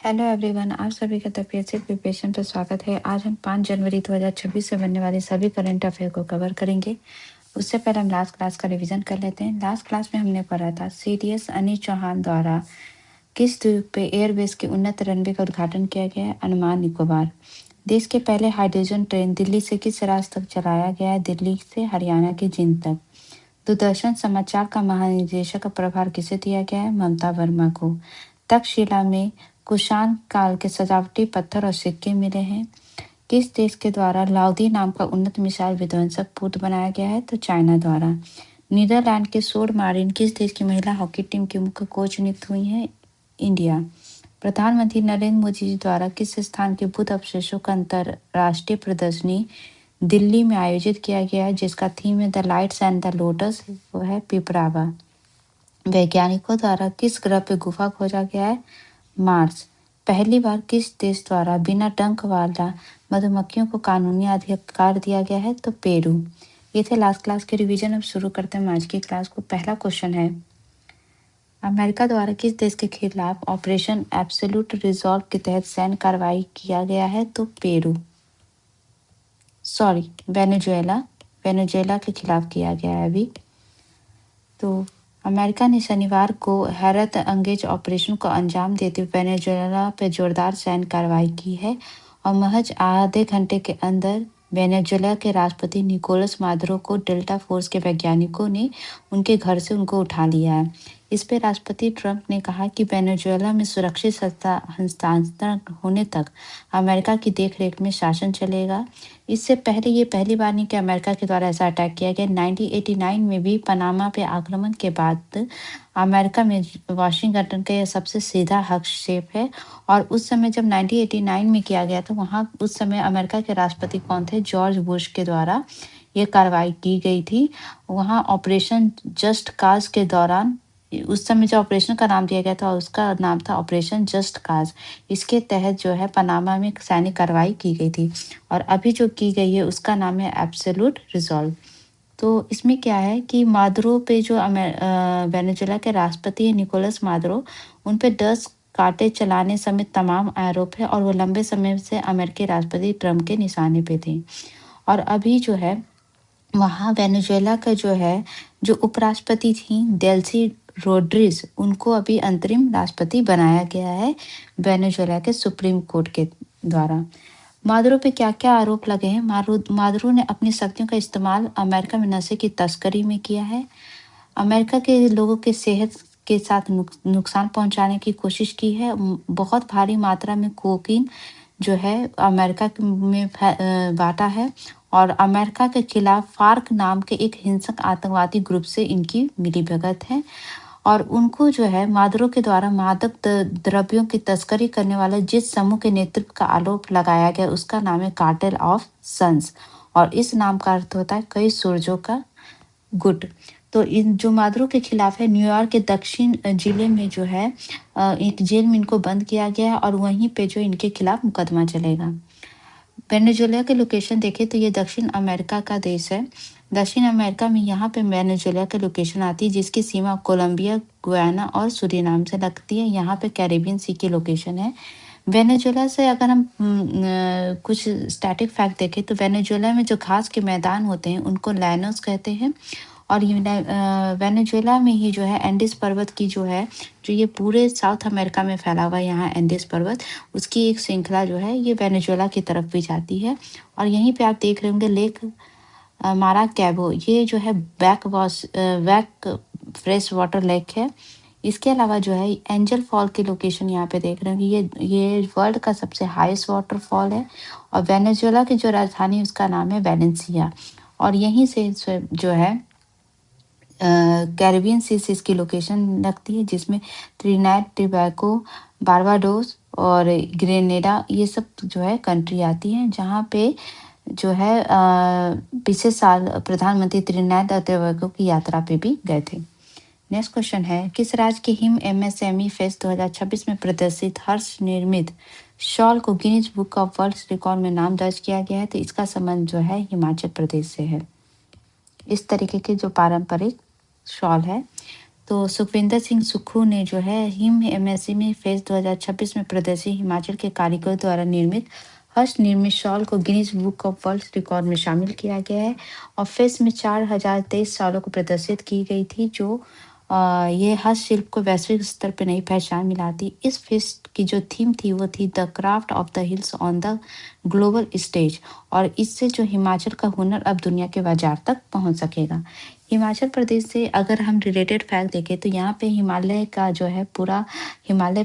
Hello everyone, आप सभी का तबीयत से प्रिपरेशन पर स्वागत है। आज हम 5 जनवरी 2026 से बनने वाले सभी करंट अफेयर को कवर करेंगे। उससे पहले हम लास्ट क्लास का रिवीजन कर लेते हैं। लास्ट क्लास में हमने पढ़ा था सीडीएस अनिल चौहान द्वारा किस द्वीप पे एयरबेस के उन्नत रनवे का उद्घाटन किया गया है? अंडमान निकोबार। देश के पहले हाइड्रोजन ट्रेन दिल्ली से किस राज्य तक चलाया गया है? दिल्ली से हरियाणा के जींद तक। दूरदर्शन समाचार का महानिदेशक का प्रभार किसे दिया गया है? ममता वर्मा को। तक्षशिला में कुषाण काल के सजावटी पत्थर और सिक्के मिले हैं। किस देश के द्वारा लाउदी नाम का उन्नत मिसाइल विध्वंसक पुत बनाया गया है? तो चाइना द्वारा। नीदरलैंड के सोड मारिन किस देश की महिला हॉकी टीम की मुख्य कोच नियुक्त हुई है? इंडिया। प्रधानमंत्री नरेंद्र मोदी जी द्वारा किस स्थान के बुद्ध अवशेषों का अंतरराष्ट्रीय प्रदर्शनी दिल्ली में आयोजित किया गया है, जिसका थीम है the lights and the lotus? वो है पिपरावा। वैज्ञानिकों द्वारा किस ग्रह पे गुफा खोजा गया है? मार्स। पहली बार किस देश द्वारा बिना डंक वाला मधुमक्खियों को कानूनी अधिकार दिया गया है? तो पेरू। ये थे लास्ट क्लास के रिवीजन। अब शुरू करते हैं आज की क्लास को। पहला क्वेश्चन है, अमेरिका द्वारा किस देश के खिलाफ ऑपरेशन एब्सोल्यूट रिजॉल्व के तहत सैन्य कार्रवाई किया गया है? तो पेरू, सॉरी वेनेजुएला के खिलाफ किया गया है अभी। तो अमेरिका ने शनिवार को हैरत अंगेज ऑपरेशन को अंजाम देते हुए वेनेजुएला पर जोरदार सैन्य कार्रवाई की है और महज आधे घंटे के अंदर वेनेजुएला के राष्ट्रपति निकोलस मादुरो को डेल्टा फोर्स के वैज्ञानिकों ने उनके घर से उनको उठा लिया है। इस पर राष्ट्रपति ट्रंप ने कहा कि वेनेजुएला में सुरक्षित सत्ता हस्तांतरण होने तक अमेरिका की देखरेख में शासन चलेगा। इससे पहले ये पहली बार नहीं कि अमेरिका के द्वारा ऐसा अटैक किया गया। 1989 में भी पनामा पे आक्रमण के बाद अमेरिका में वाशिंगटन का यह सबसे सीधा हस्तक्षेप है। और उस समय जब 1989 में किया गया था, वहाँ उस समय अमेरिका के राष्ट्रपति कौन थे? जॉर्ज बुश के द्वारा ये कार्रवाई की गई थी। वहाँ ऑपरेशन जस्ट काज के दौरान उस समय जो ऑपरेशन का नाम दिया गया था उसका नाम था ऑपरेशन जस्ट काज। इसके तहत जो है पनामा में सैनिक कार्रवाई की गई थी और अभी जो की गई है उसका नाम है एब्सोल्यूट रिजॉल्व। तो इसमें क्या है कि मादुरो पे जो वेनेजुएला के राष्ट्रपति है निकोलस मादुरो, उन पे 10 काटे चलाने समेत तमाम आरोप है और वो लंबे समय से अमेरिकी राष्ट्रपति ट्रंप के निशाने पे थे। और अभी जो है वहाँ वेनेजुएला का जो उपराष्ट्रपति थी डेल्सी रोड्रिग्स, उनको अभी अंतरिम राष्ट्रपति बनाया गया है वेनेजुएला के सुप्रीम कोर्ट के द्वारा। मादुरो पे क्या क्या आरोप लगे हैं? मादुरो ने अपनी शक्तियों का इस्तेमाल अमेरिका में नशे की तस्करी में किया है, अमेरिका के लोगों के सेहत के साथ नुकसान पहुंचाने की कोशिश की है, बहुत भारी मात्रा में कोकीन जो है अमेरिका में बांटा है और अमेरिका के खिलाफ फार्क नाम के एक हिंसक आतंकवादी ग्रुप से इनकी मिलीभगत है। और उनको जो है मादुरो के द्वारा मादक द्रव्यों की तस्करी करने वाले जिस समूह के नेतृत्व का आरोप लगाया गया उसका नाम है कार्टेल ऑफ सन्स और इस नाम का अर्थ होता है कई सूरजों का गुट। तो इन जो मादुरो के खिलाफ है न्यूयॉर्क के दक्षिण जिले में जो है एक जेल में इनको बंद किया गया है और वहीं पे जो इनके खिलाफ मुकदमा चलेगा। वेनेजुएला के लोकेशन देखें तो ये दक्षिण अमेरिका का देश है। दक्षिण अमेरिका में यहाँ पे वेनेजुएला की लोकेशन आती है जिसकी सीमा कोलंबिया, गुयाना और सूरीनाम से लगती है। यहाँ पे कैरिबियन सी की लोकेशन है। वेनेजुएला से अगर हम कुछ स्टैटिक फैक्ट देखें तो वेनेजुएला में जो घास के मैदान होते हैं उनको लैनोस कहते हैं और वेनेजुएला में ही जो है एंडीज पर्वत की जो ये पूरे साउथ अमेरिका में फैला हुआ है यहाँ एंडीज पर्वत, उसकी एक श्रृंखला जो है ये वेनेजुएला की तरफ भी जाती है। और यहीं पे आप देख रहे होंगे लेक माराकैबो, ये जो है बैक फ्रेश वाटर लेक है। इसके अलावा जो है एंजल फॉल की लोकेशन यहाँ पे देख रहे हैं ये वर्ल्ड का सबसे हाईएस्ट वाटरफॉल है और वेनेजुएला की जो राजधानी उसका नाम है वेलेंसिया और यहीं से जो है कैरिबियन सी से इसकी लोकेशन लगती है जिसमें त्रिनिदाद टोबैगो, बारबाडोस और ग्रेनेडा ये सब जो है कंट्री आती हैं जहाँ पे जो है पिछले साल प्रधानमंत्री त्रिनिदाद और टोबैगो की यात्रा पे भी गए थे। नेक्स्ट क्वेश्चन है, किस राज्य के हिम एमएसएमई फेस्ट 2026 में प्रदर्शित हर्ष निर्मित शॉल को Guinness book of world record में नाम दर्ज किया गया है? तो इसका संबंध जो है हिमाचल प्रदेश से है। इस तरीके के जो पारंपरिक शॉल है। तो सुखविंदर सिंह सुक्खू ने जो है हिम एमएससी में फेस 2026 में प्रदर्शित हिमाचल के कारीगरों द्वारा निर्मित हस्त निर्मित शॉल को Guinness book of world record में शामिल किया गया है। और फेस में 4023 शॉलों को प्रदर्शित की गई थी, जो ये हस्तशिल्प को वैश्विक स्तर पर नई पहचान मिलाती। इस फेस्ट की जो थीम थी वो थी the craft of the hills on the global stage, और इससे जो हिमाचल का हुनर अब दुनिया के बाजार तक पहुंच सकेगा। हिमाचल प्रदेश से अगर हम रिलेटेड फैक्ट देखें तो यहाँ पे हिमालय का जो है पूरा हिमालय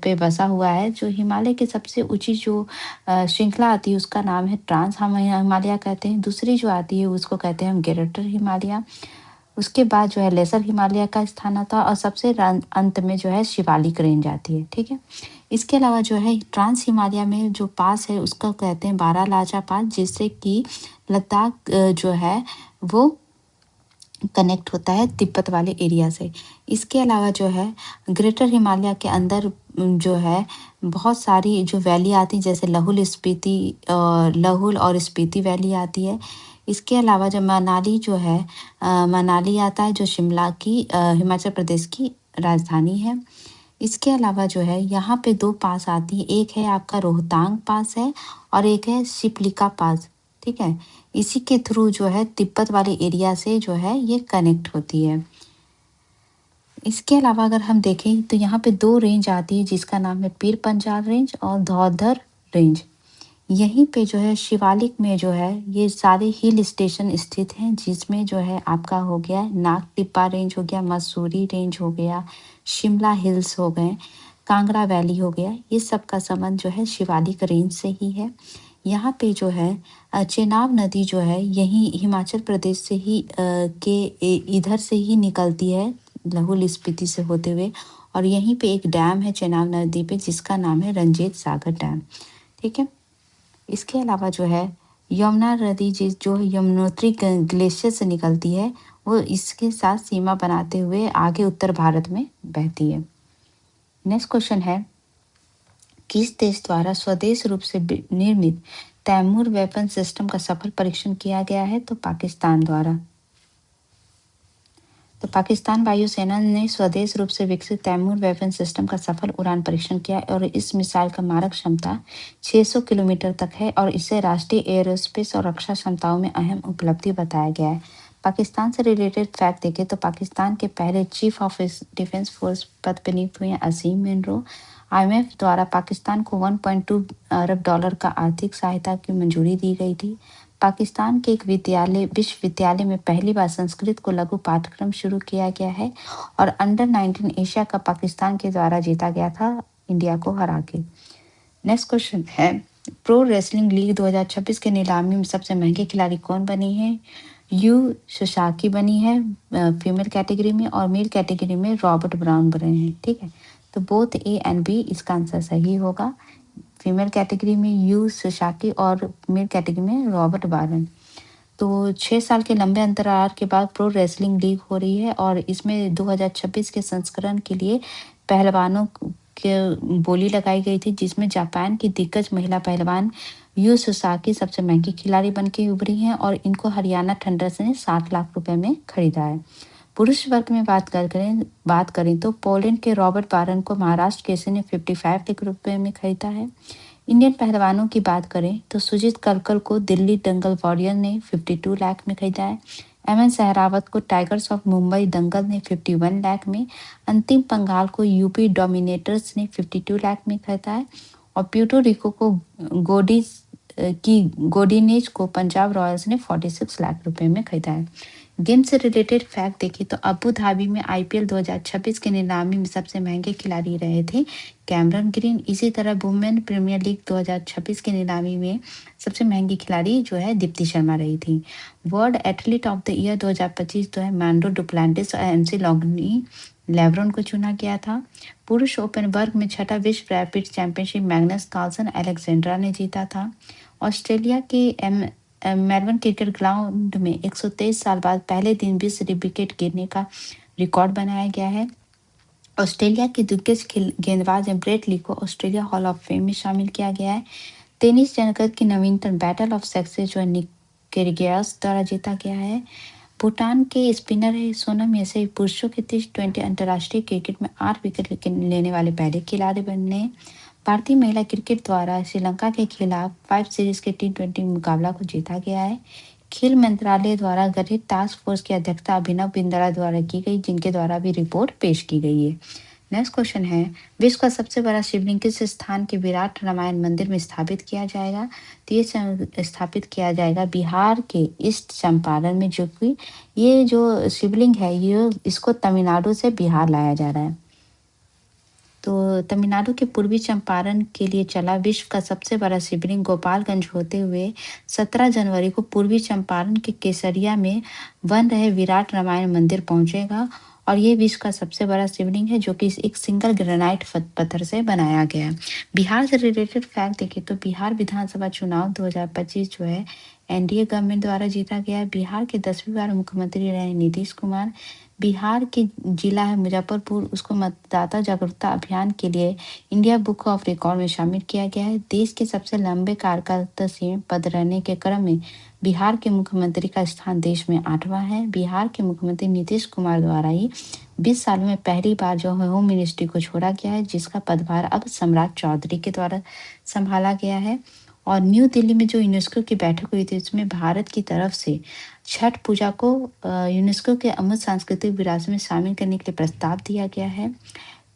पे बसा हुआ है। जो हिमालय की सबसे ऊंची जो श्रृंखला आती है उसका नाम है ट्रांस हिमालय कहते हैं। दूसरी जो आती है उसको कहते हैं हम ग्रेटर हिमालय। उसके बाद जो है लेसर हिमालय का स्थान आता है और सबसे अंत में जो है शिवालिक रेंज आती है। ठीक है, इसके अलावा जो है ट्रांस हिमालय में जो पास है उसका कहते हैं बारालाचा पास, जिससे कि लद्दाख जो है वो कनेक्ट होता है तिब्बत वाले एरिया से। इसके अलावा जो है ग्रेटर हिमालय के अंदर जो है बहुत सारी जो वैली आती है, जैसे लहुल और स्पीति वैली आती है। इसके अलावा जो मनाली जो है मनाली आता है, जो शिमला की हिमाचल प्रदेश की राजधानी है। इसके अलावा जो है यहाँ पे दो पास आती है, एक है आपका रोहतांग पास है और एक है शिप्लिका पास। ठीक है, इसी के थ्रू जो है तिब्बत वाले एरिया से जो है ये कनेक्ट होती है। इसके अलावा अगर हम देखें तो यहाँ पे दो रेंज आती है, जिसका नाम है पीर पंजाल रेंज और धौधर रेंज। यहीं पे जो है शिवालिक में जो है ये सारे हिल स्टेशन स्थित हैं, जिसमें जो है आपका हो गया नाग टिब्बा रेंज हो गया, मसूरी रेंज हो गया, शिमला हिल्स हो गए, कांगड़ा वैली हो गया। ये सब का संबंध जो है शिवालिक रेंज से ही है। यहाँ पे जो है चेनाब नदी जो है यही हिमाचल प्रदेश से ही इधर से ही निकलती है, लाहौल स्पीति से होते हुए। और यहीं पे एक डैम है चेनाब नदी पे, जिसका नाम है रंजीत सागर डैम। ठीक है, इसके अलावा जो है यमुना नदी जो यमुनोत्री ग्लेशियर से निकलती है, वो इसके साथ सीमा बनाते हुए आगे उत्तर भारत में बहती है। नेक्स्ट क्वेश्चन है, किस देश द्वारा स्वदेश रूप से निर्मित तैमूर वेपन सिस्टम का सफल परीक्षण किया गया है? तो पाकिस्तान द्वारा। तो पाकिस्तान वायुसेना ने स्वदेश रूप से विकसित तैमूर वेपन सिस्टम का सफल उड़ान परीक्षण किया और इस मिसाइल का मारक क्षमता 600 किलोमीटर तक है और इसे राष्ट्रीय एयरोस्पेस और रक्षा क्षमताओं में अहम उपलब्धि बताया गया है। पाकिस्तान से रिलेटेड फैक्ट देखें तो पाकिस्तान के पहले चीफ ऑफ डिफेंस फोर्स पद पर नियुक्त हुए असीम मुनरो। IMF द्वारा पाकिस्तान को 1.2 अरब डॉलर का आर्थिक सहायता की मंजूरी दी गई थी। पाकिस्तान के एक विश्वविद्यालय में पहली बार संस्कृत को लघु पाठ्यक्रम शुरू किया गया है और अंडर 19 एशिया कप पाकिस्तान के द्वारा जीता गया था, इंडिया को हरा के। नेक्स्ट क्वेश्चन है, प्रो रेसलिंग लीग 2026 के नीलामी में सबसे महंगे खिलाड़ी कौन बनी है? यू शशाकी बनी है फीमेल कैटेगरी में, और मेल कैटेगरी में रॉबर्ट ब्राउन बने हैं। ठीक है, तो बोथ ए एंड बी इसका आंसर सही होगा। फीमेल कैटेगरी में यू शशाकी और मेल कैटेगरी में रॉबर्ट बारन। तो 6 साल के लंबे अंतराल के बाद प्रो रेसलिंग लीग हो रही है और इसमें 2026 के संस्करण के लिए पहलवानों के बोली लगाई गई थी, जिसमें जापान की दिग्गज महिला पहलवान यू सुसाकी सबसे महंगी खिलाड़ी बन के उभरी हैं और इनको हरियाणा थंडर्स ने 60 लाख रुपए में खरीदा है। पुरुष वर्ग में बात करें तो पोलैंड के रॉबर्ट बारन को महाराष्ट्र केसरी ने 55 लाख रुपए में खरीदा है। इंडियन पहलवानों की बात करें तो सुजीत कलकल को दिल्ली दंगल वॉरियर ने 52 लाख में खरीदा है। एमएन सहरावत को टाइगर्स ऑफ मुंबई दंगल ने 51 लाख में, अंतिम पंगाल को यूपी डोमिनेटर्स ने 52 लाख में खरीदा है और प्यूर्टो रिको को गोडीनेज को पंजाब रॉयल्स ने 46 लाख रुपए में खरीदा है। गेम से रिलेटेड फैक्ट देखिए तो अबू धाबी में IPL 2026 के नीलामी में सबसे महंगे खिलाड़ी रहे थे कैमरन ग्रीन। इसी तरह वुमेन प्रीमियर लीग 2026 के नीलामी में सबसे महंगी खिलाड़ी जो है दीप्ति शर्मा रही थी। World athlete of the year 2025 जो है मैंडो डुप्लांटिस और MC लॉन्गनी लेब्रॉन को चुना गया था। पुरुष ओपन वर्ग में छठा विश्व rapid championship Magnus Carlsen Alexandra ने जीता था। ऑस्ट्रेलिया के मेलबर्न क्रिकेट ग्राउंड में 123 साल बाद पहले दिन 20 विकेट गिरने का रिकॉर्ड बनाया गया है। ऑस्ट्रेलिया के दिग्गज गेंदबाज ब्रेट ली को ऑस्ट्रेलिया हॉल ऑफ फेम में शामिल किया गया है। टेनिस जगत की नवीनतम बैटल ऑफ सेक्सेस जो निक केरिगियास द्वारा जीता गया है। भूटान के स्पिनर है सोनम यसे पुरुषों के T20 अंतर्राष्ट्रीय क्रिकेट में 8 विकेट लेने वाले पहले खिलाड़ी बने। भारतीय महिला क्रिकेट द्वारा श्रीलंका के खिलाफ 5 सीरीज के T20 मुकाबला को जीता गया है। खेल मंत्रालय द्वारा गठित टास्क फोर्स की अध्यक्षता अभिनव बिंद्रा द्वारा की गई, जिनके द्वारा भी रिपोर्ट पेश की गई है। नेक्स्ट क्वेश्चन है, विश्व का सबसे बड़ा शिवलिंग किस स्थान के विराट रामायण मंदिर में स्थापित किया जाएगा? तो ये स्थापित किया जाएगा बिहार के ईस्ट चंपारण में, जो कि ये जो शिवलिंग है ये इसको तमिलनाडु से बिहार लाया जा रहा है। तो तमिलनाडु के पूर्वी चंपारण के लिए चला विश्व का सबसे बड़ा शिवलिंग गोपालगंज होते हुए 17 जनवरी को पूर्वी चंपारण के केसरिया में बन रहे विराट रामायण मंदिर पहुंचेगा। और ये विश्व का सबसे बड़ा शिवलिंग है, जो कि एक सिंगल ग्रेनाइट पत्थर से बनाया गया है। बिहार से रिलेटेड फैक्ट देखें तो बिहार विधानसभा चुनाव 2025 जो है एनडीए गवर्नमेंट द्वारा जीता गया है। बिहार के 10वीं बार मुख्यमंत्री रहे नीतीश कुमार। बिहार के जिला है मुजफ्फरपुर, उसको मतदाता जागरूकता अभियान के लिए इंडिया बुक ऑफ रिकॉर्ड में शामिल किया गया है। देश के सबसे लंबे कार्यकाल से पद रहने के क्रम में बिहार के मुख्यमंत्री का स्थान देश में 8वां है। बिहार के मुख्यमंत्री नीतीश कुमार द्वारा ही 20 सालों में पहली बार जो है होम मिनिस्ट्री को छोड़ा गया है, जिसका पदभार अब सम्राट चौधरी के द्वारा संभाला गया है। और न्यू दिल्ली में जो यूनेस्को की बैठक हुई थी, उसमें भारत की तरफ से छठ पूजा को यूनेस्को के अमूर्त सांस्कृतिक विरासत में शामिल करने के लिए प्रस्ताव दिया गया है।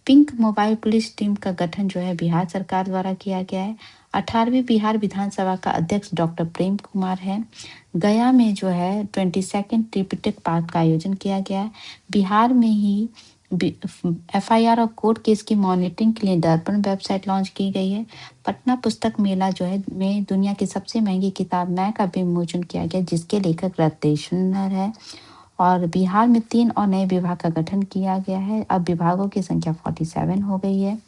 पिंक मोबाइल पुलिस टीम का गठन जो है बिहार सरकार द्वारा किया गया है। 18वीं बिहार विधानसभा का अध्यक्ष डॉक्टर प्रेम कुमार है। गया में जो है 22nd त्रिपिटक पाठ का आयोजन किया गया है। बिहार में ही एफआईआर और कोर्ट केस की मॉनिटरिंग के लिए दर्पण वेबसाइट लॉन्च की गई है। पटना पुस्तक मेला जो है में दुनिया की सबसे महंगी किताब मैं का विमोचन किया गया, जिसके लेखक रत्नेश्वर है। और बिहार में 3 और नए विभाग का गठन किया गया है। अब विभागों की संख्या 47 हो गई है।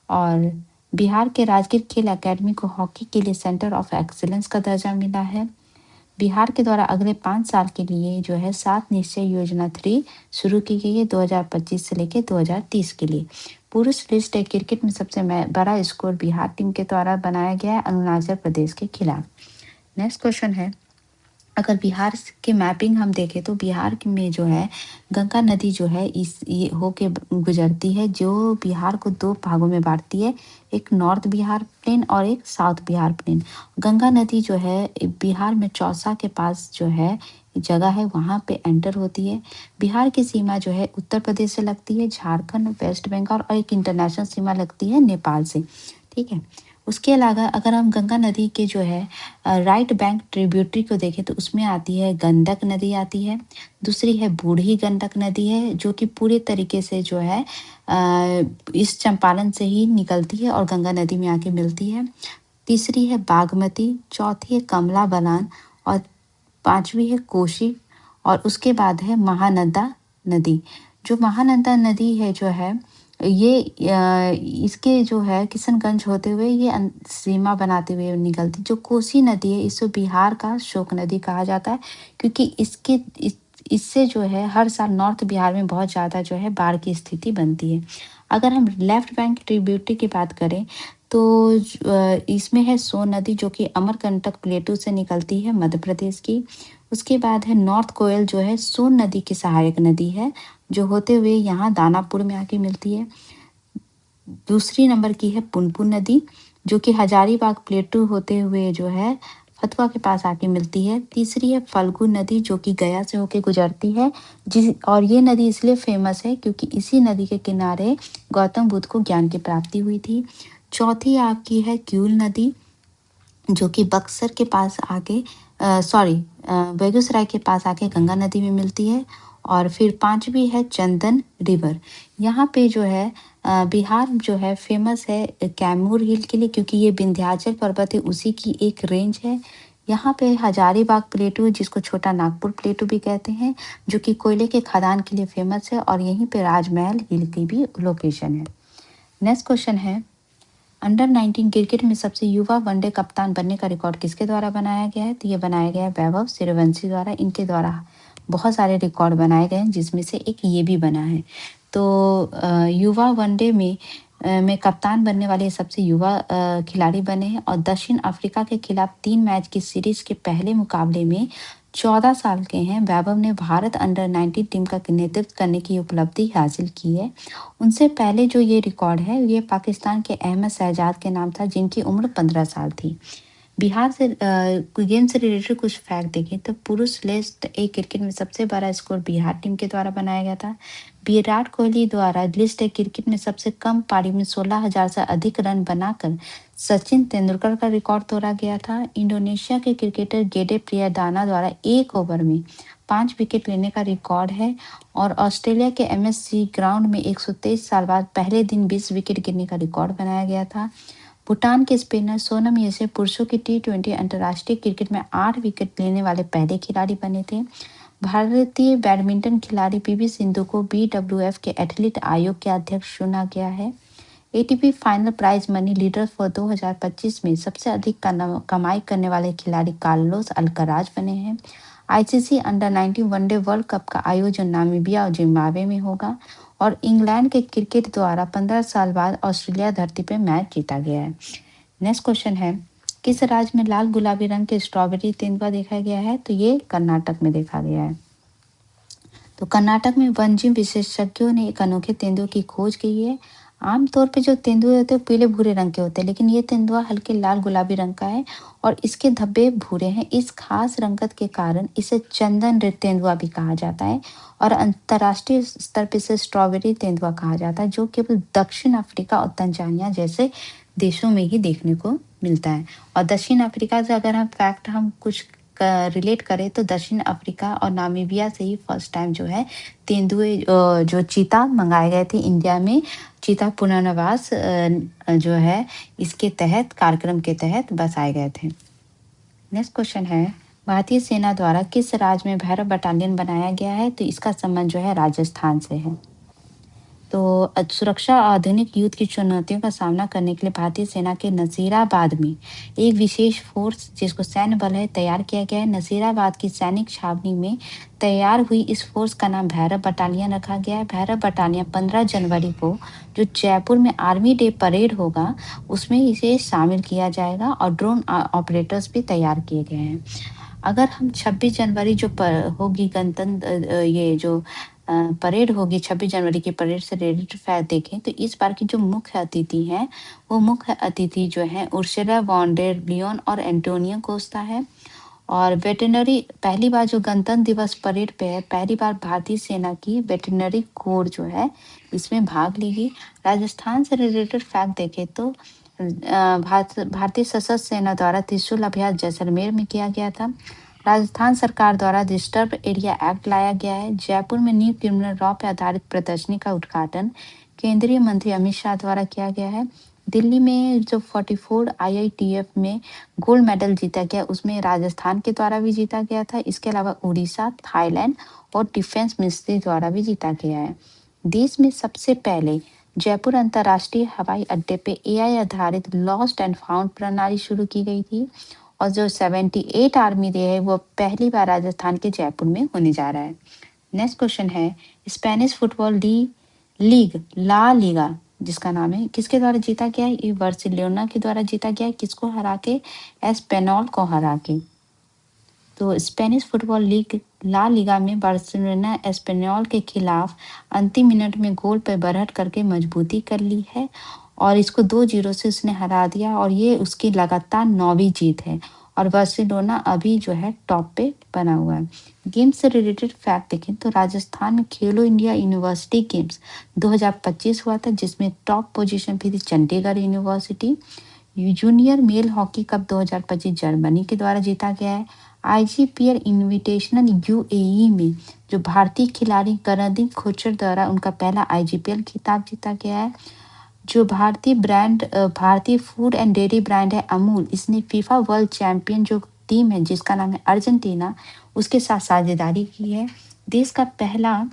और बिहार के राजगीर खेल अकेडमी को हॉकी के लिए सेंटर ऑफ एक्सीलेंस का दर्जा मिला है। बिहार के द्वारा अगले 5 साल के लिए जो है 7 निश्चय योजना 3 शुरू की गई है 2025 से लेकर 2030 के लिए। पुरुष लिस्ट क्रिकेट में सबसे बड़ा स्कोर बिहार टीम के द्वारा बनाया गया है अरुणाचल प्रदेश के खिलाफ। नेक्स्ट क्वेश्चन है, अगर बिहार के मैपिंग हम देखें तो बिहार में जो है गंगा नदी जो है ये होके गुजरती है, जो बिहार को 2 भागों में बांटती है, एक नॉर्थ बिहार प्लेन और एक साउथ बिहार प्लेन। गंगा नदी जो है बिहार में चौसा के पास जो है जगह है, वहाँ पे एंटर होती है। बिहार की सीमा जो है उत्तर प्रदेश से लगती है, झारखंड, वेस्ट बंगाल और एक इंटरनेशनल सीमा लगती है नेपाल से। ठीक है, उसके अलावा अगर हम गंगा नदी के जो है राइट बैंक ट्रिब्यूटरी को देखें तो उसमें आती है गंडक नदी आती है। दूसरी है बूढ़ी गंडक नदी है, जो कि पूरे तरीके से जो है इस चंपारण से ही निकलती है और गंगा नदी में आके मिलती है। तीसरी है बागमती, चौथी है कमला बलान और 5वीं है कोशी। और उसके बाद है महानंदा नदी। जो महानंदा नदी है जो है ये इसके जो है किशनगंज होते हुए ये सीमा बनाते हुए निकलती। जो कोसी नदी है इसको बिहार का शोक नदी कहा जाता है, क्योंकि इससे जो है हर साल नॉर्थ बिहार में बहुत ज़्यादा जो है बाढ़ की स्थिति बनती है। अगर हम लेफ्ट बैंक ट्रिब्यूटरी की बात करें तो इसमें है सोन नदी, जो कि अमरकंटक प्लेटू से निकलती है मध्य प्रदेश की। उसके बाद है नॉर्थ कोयल, जो है सोन नदी की सहायक नदी है, जो होते हुए यहाँ दानापुर में आके मिलती है। दूसरी नंबर की है पुनपुन नदी, जो कि हजारीबाग प्लेटू होते हुए जो है फतुआ के पास आके मिलती है। तीसरी है फल्गु नदी, जो कि गया से होके गुजरती है, और ये नदी इसलिए फेमस है क्योंकि इसी नदी के किनारे गौतम बुद्ध को ज्ञान की प्राप्ति हुई थी। चौथी आपकी है क्यूल नदी, जो कि बक्सर के पास आके बेगूसराय के पास आके गंगा नदी में मिलती है। और फिर 5वीं है चंदन रिवर। यहाँ पे जो है बिहार जो है फेमस है कैमूर हिल के लिए, क्योंकि ये विंध्याचल पर्वत है उसी की एक रेंज है। यहाँ पे हजारीबाग प्लेटू, जिसको छोटा नागपुर प्लेटू भी कहते हैं, जो कि कोयले के खदान के लिए फेमस है, और यहीं पे राजमहल हिल की भी लोकेशन है। नेक्स्ट क्वेश्चन है, अंडर 19 क्रिकेट में सबसे युवा वनडे कप्तान बनने का रिकॉर्ड किसके द्वारा बनाया गया है? तो ये बनाया गया है वैभव सूर्यवंशी द्वारा। इनके द्वारा बहुत सारे रिकॉर्ड बनाए गए हैं, जिसमें से एक ये भी बना है। तो युवा वनडे में कप्तान बनने वाले सबसे युवा खिलाड़ी बने हैं। और दक्षिण अफ्रीका के खिलाफ 3 मैच की सीरीज के पहले मुकाबले में 14 साल के हैं, वैभव ने भारत अंडर 19 टीम का नेतृत्व करने की उपलब्धि हासिल की है। उनसे पहले जो ये रिकॉर्ड है, ये पाकिस्तान के अहमद शहजाद के नाम था, जिनकी उम्र 15 साल थी। बिहार से गेम से रिलेटेड कुछ फैक्ट देखें तो पुरुष लिस्ट ए क्रिकेट में सबसे बड़ा स्कोर बिहार टीम के द्वारा बनाया गया था। विराट कोहली द्वारा लिस्ट ए क्रिकेट में सबसे कम पारी में 16,000 से अधिक रन बनाकर सचिन तेंदुलकर का रिकॉर्ड तोड़ा गया था। इंडोनेशिया के क्रिकेटर गेडे प्रियदाना द्वारा एक ओवर में 5 विकेट लेने का रिकॉर्ड है। और ऑस्ट्रेलिया के एमएससी ग्राउंड में 123 साल बाद पहले दिन 20 विकेट गिरने का रिकॉर्ड बनाया गया था। भूटान के स्पिनर सोनम यसे पुरुषों की T20 अंतर्राष्ट्रीय क्रिकेट में 8 विकेट लेने वाले पहले खिलाड़ी बने थे। भारतीय बैडमिंटन खिलाड़ी पीवी सिंधु को BWF के एथलीट आयोग के अध्यक्ष चुना गया है। ATP final prize money leader for 2025 में सबसे अधिक कमाई करने वाले खिलाड़ी कार्लोस अल्कराज बने हैं। ICC under 19 one day world cup का आयोजन नामीबिया और जिम्बाब्वे में होगा। और इंग्लैंड के क्रिकेट द्वारा 15 साल बाद ऑस्ट्रेलिया धरती पर मैच जीता गया है। नेक्स्ट क्वेश्चन है, किस राज्य में लाल गुलाबी रंग के स्ट्रॉबेरी तेंदुआ देखा गया है? तो ये कर्नाटक में देखा गया है। तो कर्नाटक में वन्यजीव विशेषज्ञों ने एक अनोखे तेंदुए की खोज की है। आमतौर पे जो तेंदुए होते हैं पीले भूरे रंग के होते हैं, लेकिन ये तेंदुआ हल्के लाल गुलाबी रंग का है और इसके धब्बे भूरे हैं। इस खास रंगत के कारण इसे चंदन तेंदुआ भी कहा जाता है और अंतर्राष्ट्रीय स्तर पर इसे स्ट्रॉबेरी तेंदुआ कहा जाता है, जो केवल दक्षिण अफ्रीका और तंजानिया जैसे देशों में ही देखने को मिलता है। और दक्षिण अफ्रीका से अगर हम कुछ रिलेट करें तो दक्षिण अफ्रीका और नामीबिया से ही फर्स्ट टाइम जो है तेंदुए जो चीता मंगाए गए थे इंडिया में। चीता पुनर्वास जो है इसके तहत कार्यक्रम के तहत बसाए गए थे। नेक्स्ट क्वेश्चन है, भारतीय सेना द्वारा किस राज्य में भैरव बटालियन बनाया गया है? तो इसका संबंध जो है राजस्थान से है। तो सुरक्षा और आधुनिक युद्ध की चुनौतियों का सामना करने के लिए भारतीय सेना के नजीराबाद में एक विशेष फोर्स जिसको सैन्य बल है तैयार किया गया है। नजीराबाद की सैनिक छावनी में तैयार हुई इस फोर्स का नाम भैरव बटालियन रखा गया है। भैरव बटालियन 15 जनवरी को जो जयपुर में आर्मी डे परेड होगा उसमें इसे शामिल किया जाएगा और ड्रोन ऑपरेटर्स भी तैयार किए गए हैं। अगर हम 26 जनवरी जो होगी गणतंत्र ये जो परेड होगी 26 जनवरी की परेड से रिलेटेड फैक्ट देखें तो इस बार की जो मुख्य अतिथि हैं वो मुख्य अतिथि जो है उर्सुला वॉन डेर लियोन और एंटोनियो कोस्टा है। और वेटरनरी पहली बार जो गणतंत्र दिवस परेड पे है पहली बार भारतीय सेना की वेटरनरी कोर जो है इसमें भाग लेगी। राजस्थान से रिलेटेड फैक्ट देखें तो भारतीय सशस्त्र सेना द्वारा त्रिशूल अभ्यास जैसलमेर में किया गया था। राजस्थान सरकार द्वारा डिस्टर्ब एरिया एक्ट लाया गया है। जयपुर में न्यू क्रिमिनल लॉ पर आधारित प्रदर्शनी का उद्घाटन केंद्रीय मंत्री अमित शाह द्वारा किया गया है। दिल्ली में जो 44 IITF में गोल्ड मेडल जीता गया उसमें राजस्थान के द्वारा भी जीता गया था। इसके अलावा उड़ीसा, थाईलैंड और डिफेंस मिनिस्ट्री द्वारा भी जीता गया है। देश में सबसे पहले जयपुर अंतर्राष्ट्रीय हवाई अड्डे पे AI आधारित लॉस्ट एंड फाउंड प्रणाली शुरू की गई थी। और जो 78 आर्मी डे है वो पहली बार राजस्थान के जयपुर में होने जा रहा है। नेक्स्ट क्वेश्चन है, Spanish football league La Liga जिसका नाम है किसके द्वारा जीता गया है? ये बार्सिलोना के द्वारा जीता गया है। किसको हरा के? एस्पेनॉल को हरा के। तो Spanish football league La Liga में बार्सिलोना एस्पेनॉल के खिलाफ अंतिम मिनट में गोल पर बढ़त करके मजबूती कर ली है और इसको 2-0 से उसने हरा दिया और ये उसकी लगातार 9वीं जीत है और बार्सिलोना अभी जो है टॉप पे बना हुआ है। गेम्स से रिलेटेड फैक्ट देखें तो राजस्थान में खेलो इंडिया यूनिवर्सिटी गेम्स 2025 हुआ था जिसमें टॉप पोजीशन पे थी Chandigarh university. Junior male hockey cup 2025 Germany के द्वारा जीता गया है। IGPL इन्विटेशनल UAE में जो भारतीय खिलाड़ी करणदीप खोचर द्वारा उनका पहला IGPL खिताब जीता गया है। जो भारतीय फूड एंड डेयरी ब्रांड है अमूल, इसने फीफा वर्ल्ड चैंपियन जो टीम है जिसका नाम है अर्जेंटीना उसके साथ साझेदारी की है। देश का पहला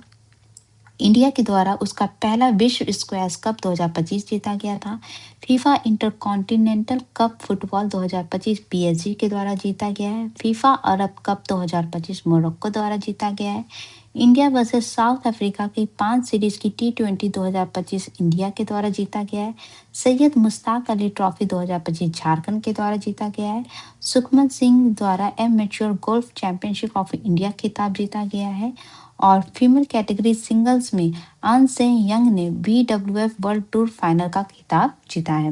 इंडिया के द्वारा उसका पहला विश्व स्क्वैश कप 2025 जीता गया था। FIFA intercontinental cup football 2025 PSG के द्वारा जीता गया है। फीफा अरब कप 2025 मोरक्को द्वारा जीता गया है। इंडिया वर्सेस साउथ अफ्रीका की 5 सीरीज की T20 2025 इंडिया के द्वारा जीता गया है। सैयद मुश्ताक अली ट्रॉफी 2025 झारखंड के द्वारा जीता गया है। सुखमन सिंह द्वारा amateur golf championship of India खिताब जीता गया है। और फीमेल कैटेगरी सिंगल्स में आन से यंग ने BWF वर्ल्ड टूर फाइनल का खिताब जीता है।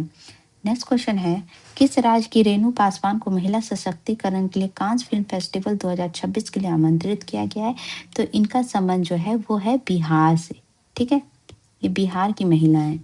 नेक्स्ट क्वेश्चन है, किस राज्य की रेणु पासवान को महिला सशक्तिकरण के लिए कांस फिल्म फेस्टिवल 2026 के लिए आमंत्रित किया गया है? तो इनका संबंध जो है वो है बिहार से। ठीक है, ये बिहार की महिला है।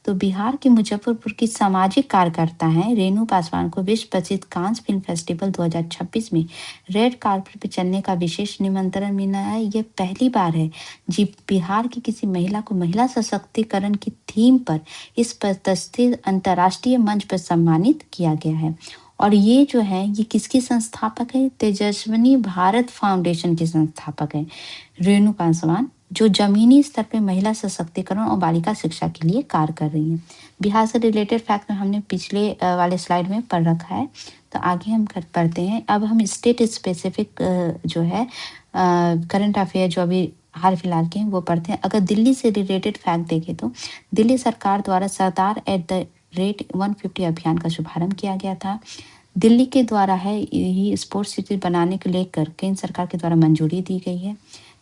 तो बिहार के मुजफ्फरपुर की सामाजिक कार्यकर्ता हैं रेणु पासवान को विश्व प्रसिद्ध कांस फिल्म फेस्टिवल 2026 में रेड कार्पेट पर चलने का विशेष निमंत्रण मिला है। यह पहली बार है जी बिहार की किसी महिला को महिला सशक्तिकरण की थीम पर इस प्रतिष्ठित अंतर्राष्ट्रीय मंच पर सम्मानित किया गया है। और ये जो है ये किसकी संस्थापक है? तेजस्विनी भारत फाउंडेशन की संस्थापक है रेणु पासवान, जो जमीनी स्तर पे महिला सशक्तिकरण और बालिका शिक्षा के लिए कार्य कर रही हैं। बिहार से रिलेटेड फैक्ट में हमने पिछले वाले स्लाइड में पढ़ रखा है, तो आगे हम पढ़ते हैं। अब हम स्टेट स्पेसिफिक जो है करंट अफेयर जो अभी हाल फिलहाल के हैं वो पढ़ते हैं। अगर दिल्ली से रिलेटेड फैक्ट देखें तो दिल्ली सरकार द्वारा सरदार @ 150 अभियान का शुभारंभ किया गया था। दिल्ली के द्वारा है ये स्पोर्ट्स सिटी बनाने को लेकर केंद्र सरकार के द्वारा मंजूरी दी गई है।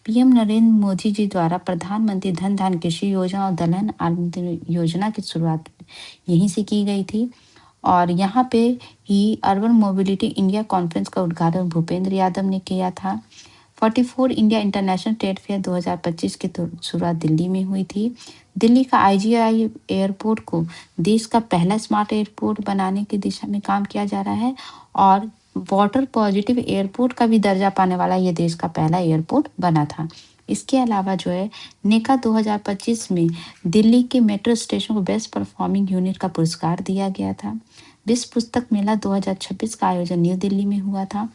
पीएम नरेंद्र मोदी जी द्वारा प्रधानमंत्री धन धान कृषि योजना और दलहन आमदनी योजना की शुरुआत यहीं से की गई थी। और यहाँ पे ही अर्बन मोबिलिटी इंडिया कॉन्फ्रेंस का उद्घाटन भूपेंद्र यादव ने किया था। 44 इंडिया इंटरनेशनल ट्रेड फेयर 2025 की शुरुआत दिल्ली में हुई थी। दिल्ली का IGI एयरपोर्ट को देश का पहला स्मार्ट एयरपोर्ट बनाने की दिशा में काम किया जा रहा है और वाटर पॉजिटिव एयरपोर्ट का भी दर्जा पाने वाला ये देश का पहला एयरपोर्ट बना था। इसके अलावा जो है नेका 2025 में दिल्ली के मेट्रो स्टेशन को बेस्ट परफॉर्मिंग यूनिट का पुरस्कार दिया गया था। विश्व पुस्तक मेला 2026 का आयोजन न्यू दिल्ली में हुआ था।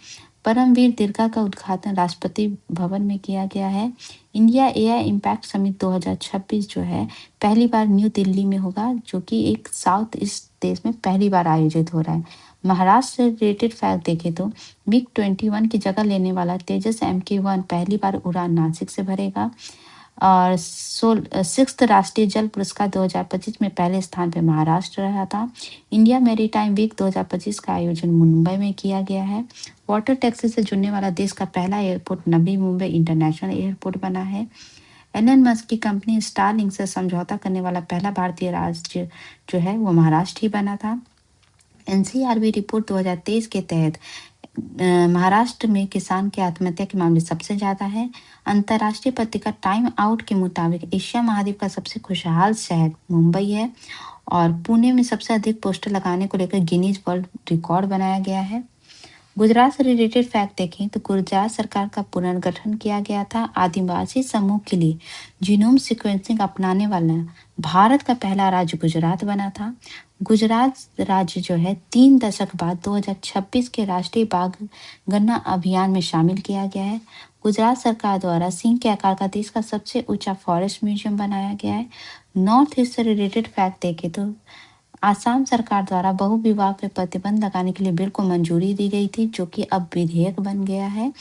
परमवीर दीर्घा का उद्घाटन राष्ट्रपति भवन में किया गया है। इंडिया AI इम्पैक्ट समिट 2026 जो है पहली बार न्यू दिल्ली में होगा, जो कि एक साउथ ईस्ट देश में पहली बार आयोजित हो रहा है। महाराष्ट्र से रिलेटेड फैक्ट देखें तो MiG-21 की जगह लेने वाला तेजस MK-1 पहली बार उड़ान नासिक से भरेगा। और 6th राष्ट्रीय जल पुरस्कार 2025 में पहले स्थान पर महाराष्ट्र रहा था। इंडिया मैरीटाइम वीक 2025 का आयोजन मुंबई में किया गया है। वाटर टैक्सी से जुड़ने वाला देश का पहला airport Navi Mumbai international airport बना है। एलन मस्क की कंपनी स्टारलिंक से समझौता करने वाला पहला भारतीय राज्य जो है वो महाराष्ट्र ही बना था। NCRB रिपोर्ट 2023 के तहत महाराष्ट्र में किसान की आत्महत्या के मामले सबसे ज्यादा है। अंतर्राष्ट्रीय पत्रिका टाइम आउट के मुताबिक एशिया महाद्वीप का सबसे खुशहाल शहर मुंबई है और पुणे में सबसे अधिक पोस्टर लगाने को लेकर गिनीज वर्ल्ड रिकॉर्ड बनाया गया है। गुजरात से रिलेटेड फैक्ट देखें तो गुजरात सरकार का पुनर्गठन किया गया था। आदिवासी समूह के लिए जीनोम सीक्वेंसिंग अपनाने वाला भारत का पहला राज्य गुजरात बना था। गुजरात राज्य जो है 3 दशक बाद 2026 के राष्ट्रीय बाघ गणना अभियान में शामिल किया गया है। गुजरात सरकार द्वारा सिंह के आकार का देश का सबसे ऊंचा फॉरेस्ट म्यूजियम बनाया गया है। नॉर्थ ईस्ट से रिलेटेड फैक्ट देखें तो आसाम सरकार द्वारा बहु विवाह पर प्रतिबंध लगाने के लिए बिल को मंजूरी दी गई थी, जो कि अब विधेयक बन गया है,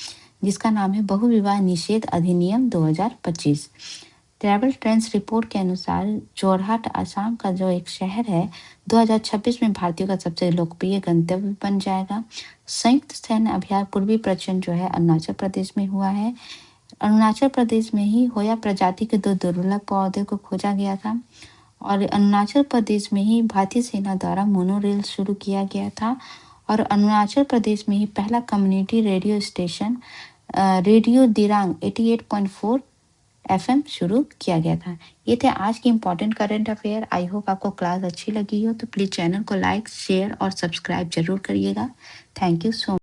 जिसका नाम है बहु विवाह निषेध अधिनियम 2025। ट्रैवल ट्रेंड्स रिपोर्ट के अनुसार जोरहाट आसाम का जो एक शहर है 2026 में भारतीयों का सबसे लोकप्रिय गंतव्य बन जाएगा। संयुक्त सैन्य अभियान पूर्वी प्रचंड जो है अरुणाचल प्रदेश में हुआ है। अरुणाचल प्रदेश में ही होया प्रजाति के 2 दुर्लभ पौधे को खोजा गया था और अरुणाचल प्रदेश में ही भारतीय सेना द्वारा मोनोरेल शुरू किया गया था और अरुणाचल प्रदेश में ही पहला community radio station radio Dirang 88.4 FM शुरू किया गया था। ये थे आज की important current affair. I hope आपको क्लास अच्छी लगी हो, तो प्लीज़ चैनल को लाइक शेयर और सब्सक्राइब जरूर करिएगा। Thank you so much.